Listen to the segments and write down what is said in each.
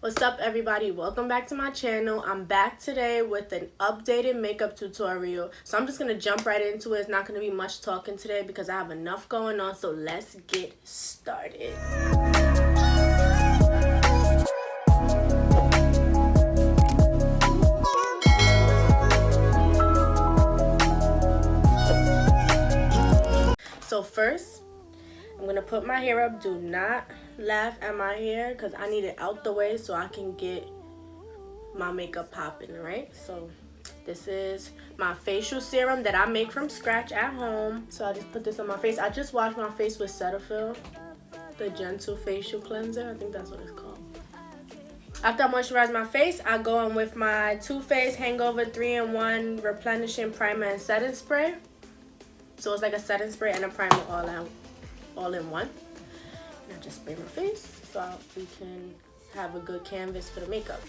What's up, everybody? Welcome back to my channel. I'm back today with an updated makeup tutorial. So I'm just going to jump right into it. It's not going to be much talking today because I have enough going on. So let's get started. So first, I'm going to put my hair up. Do not laugh at my hair because I need it out the way so I can get my makeup popping, right? So this is my facial serum that I make from scratch at home. So I just put this on my face. I just washed my face with Cetaphil, the gentle facial cleanser. I think that's what it's called. After I moisturize my face, I go in with my Too Faced Hangover 3-in-1 Replenishing Primer and Setting Spray. So it's like a setting spray and a primer all in one. And I just spray my face so we can have a good canvas for the makeup.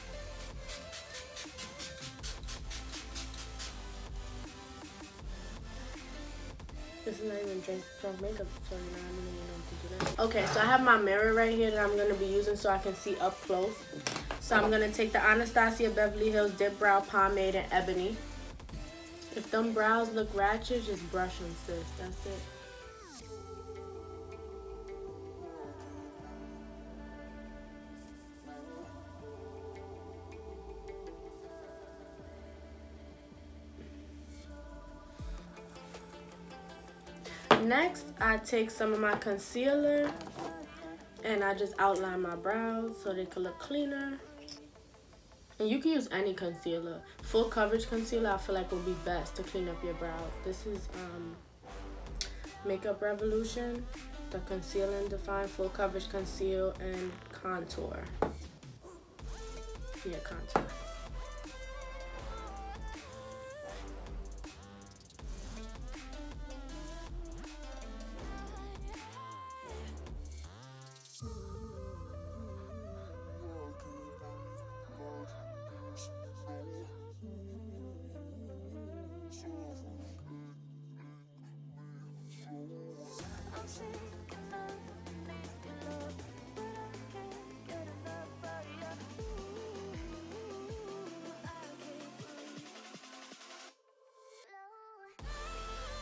This is not even drunk makeup, so I don't even know what to do that. Okay, so I have my mirror right here that I'm going to be using so I can see up close. So I'm going to take the Anastasia Beverly Hills Dipbrow Pomade and Ebony. If them brows look ratchet, just brush them, sis. That's it. Next, I take some of my concealer and I just outline my brows so they can look cleaner. And you can use any concealer. Full coverage concealer I feel like will be best to clean up your brows. This is Makeup Revolution, the Conceal and Define Full Coverage Conceal and Contour. Yeah, contour.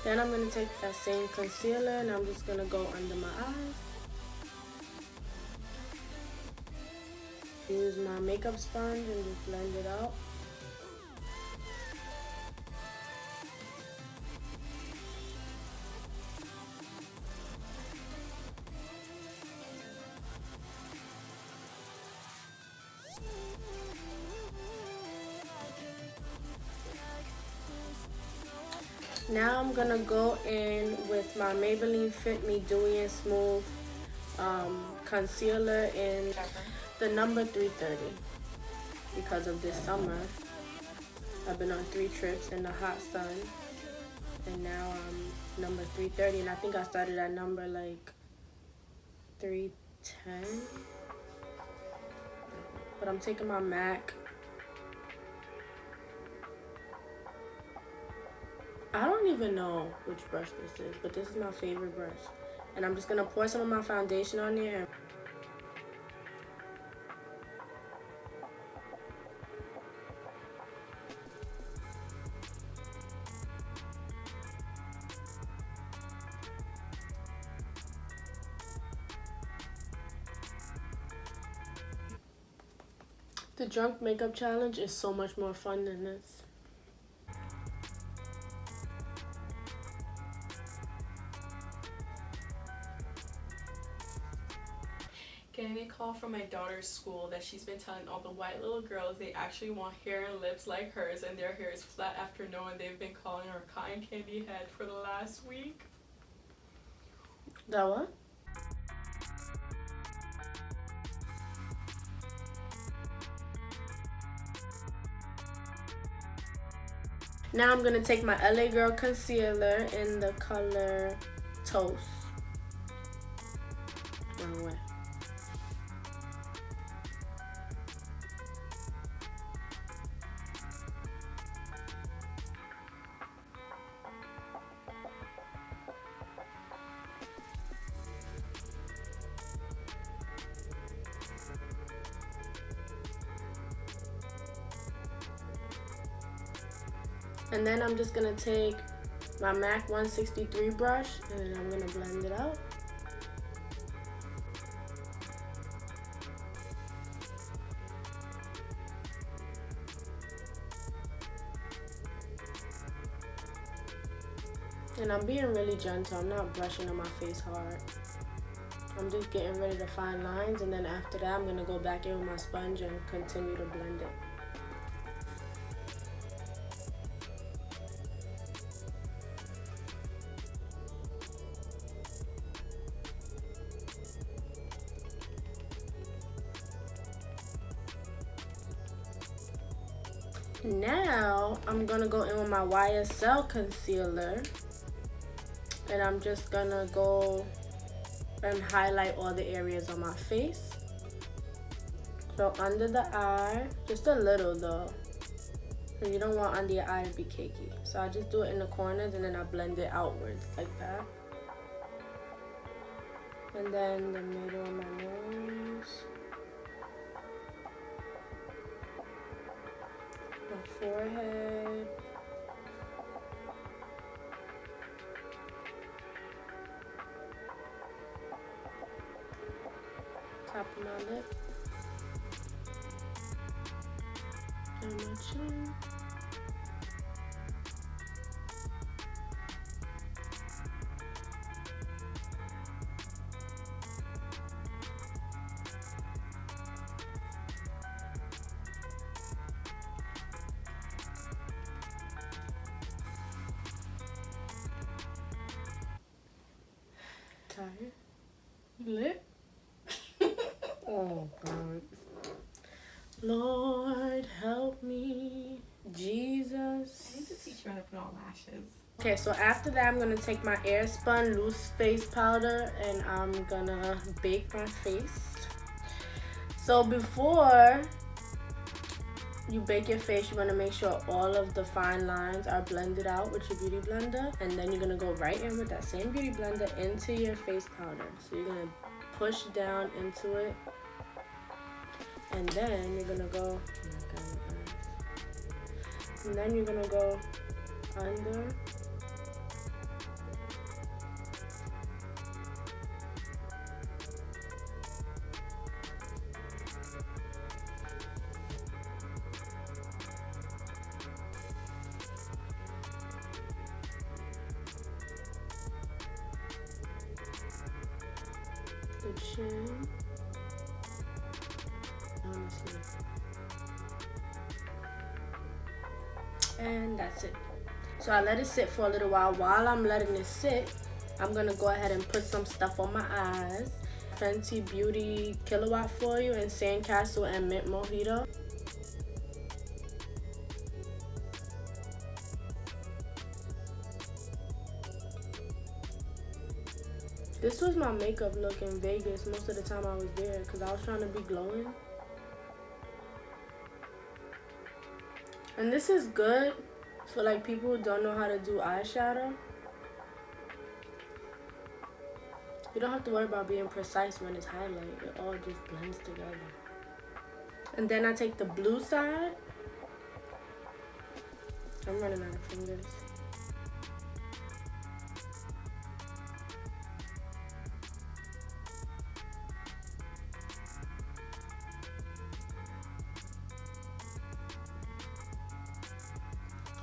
Then I'm going to take that same concealer and I'm just going to go under my eyes. Use my makeup sponge and just blend it out. Now I'm gonna go in with my Maybelline Fit Me Dewy and Smooth concealer in the number 330. Because of this summer, I've been on 3 trips in the hot sun, and now I'm number 330, and I think I started at number like 310. But I'm taking my MAC. I don't even know which brush this is, but this is my favorite brush. And I'm just going to pour some of my foundation on there. The drunk makeup challenge is so much more fun than this. Getting a call from my daughter's school that she's been telling all the white little girls they actually want hair and lips like hers and their hair is flat after knowing they've been calling her cotton candy head for the last week. That what? Now I'm going to take my LA Girl concealer in the color Touche. Wrong way. And then I'm just gonna take my MAC 163 brush and then I'm gonna blend it out. And I'm being really gentle. I'm not brushing on my face hard. I'm just getting ready to find lines, and then after that I'm gonna go back in with my sponge and continue to blend it. Now I'm gonna go in with my YSL concealer, and I'm just gonna go and highlight all the areas on my face. So under the eye, just a little though, so you don't want under your eye to be cakey. So I just do it in the corners and then I blend it outwards like that. And then the middle of my nose, my forehead, top of my lip, and my chin. Tired? Lit? Oh God. Lord help me, Jesus. I need to teach you how to put on lashes. Okay, so after that I'm gonna take my Airspun loose face powder and I'm gonna bake my face. So before you bake your face, you wanna make sure all of the fine lines are blended out with your beauty blender, and then you're gonna go right in with that same beauty blender into your face powder. So you're gonna push down into it, and then you're gonna go, oh my God, my eyes. And then you're gonna go under, the chin, honestly. And that's it. So I let it sit for a little while. While I'm letting it sit, I'm gonna go ahead and put some stuff on my eyes. Fenty Beauty KillaWatt for you in Sandcastle and Mint Mojito. This was my makeup look in Vegas most of the time I was there because I was trying to be glowing. And this is good for like people who don't know how to do eyeshadow. You don't have to worry about being precise when it's highlight. It all just blends together. And then I take the blue side. I'm running out of fingers.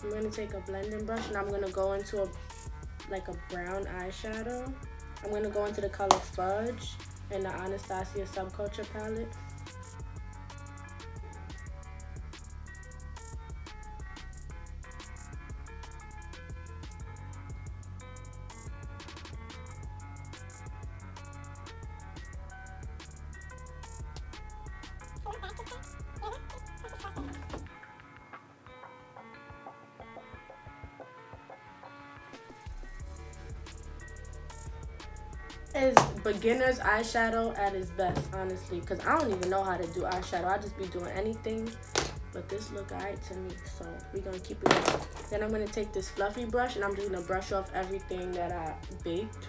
I'm gonna take a blending brush and I'm gonna go into like a brown eyeshadow. I'm gonna go into the color Fudge in the Anastasia Subculture palette. Is beginner's eyeshadow at its best, honestly, because I don't even know how to do eyeshadow. I just be doing anything, but this look alright to me, so we're gonna keep it going. Then I'm gonna take this fluffy brush and I'm just gonna brush off everything that I baked.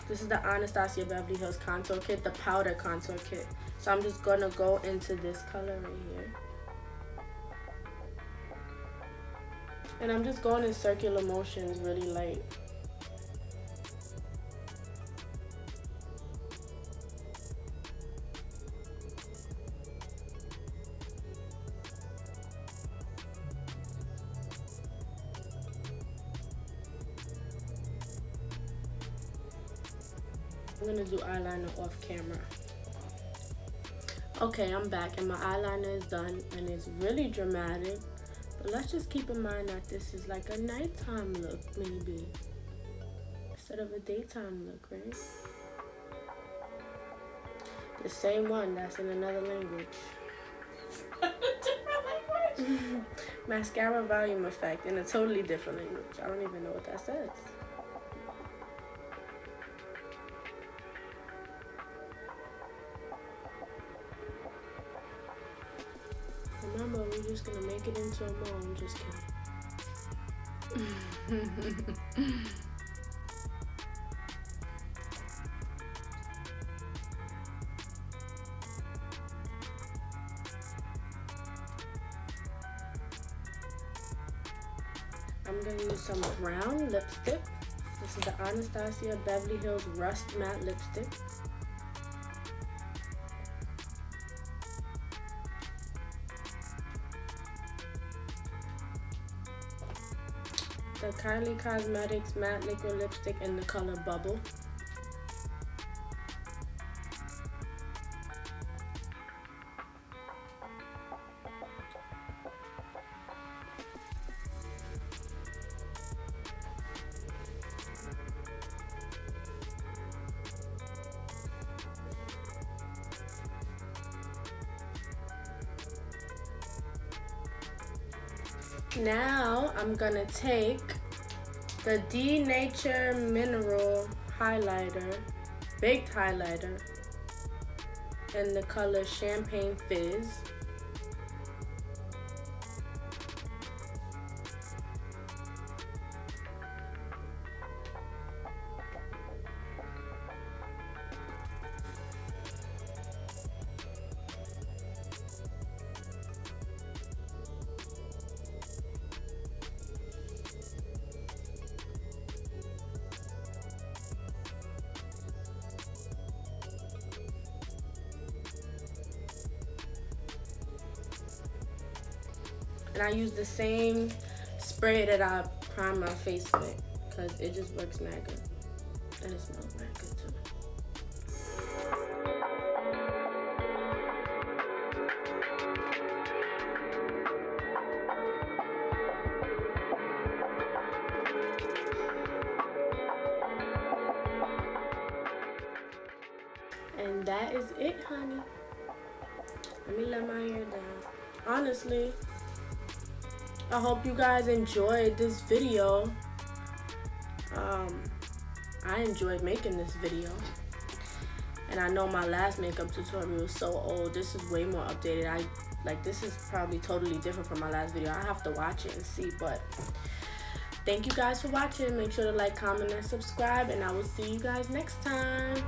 This is the Anastasia Beverly Hills Contour Kit, the powder contour kit. So I'm just gonna go into this color right here. And I'm just going in circular motions, really light. I'm gonna do eyeliner off camera. Okay, I'm back and my eyeliner is done and it's really dramatic. But let's just keep in mind that this is like a nighttime look, maybe. Instead of a daytime look, right? The same one that's in another language. Different language? Mascara volume effect in a totally different language. I don't even know what that says. Remember, we're just gonna make it into a mole. I'm just kidding. I'm gonna use some brown lipstick. This is the Anastasia Beverly Hills Rust Matte Lipstick. The Kylie Cosmetics Matte Liquid Lipstick in the color Bubble. Now I'm gonna take the Nature Mineral highlighter, baked highlighter, in the color Champagne Fizz. And I use the same spray that I prime my face with because it just works mad good. And it smells mad good too. And that is it, honey. Let me let my hair down. Honestly, I hope you guys enjoyed this video. I enjoyed making this video. And I know my last makeup tutorial was so old. This is way more updated. This is probably totally different from my last video. I have to watch it and see, but thank you guys for watching. Make sure to like, comment, and subscribe, and I will see you guys next time.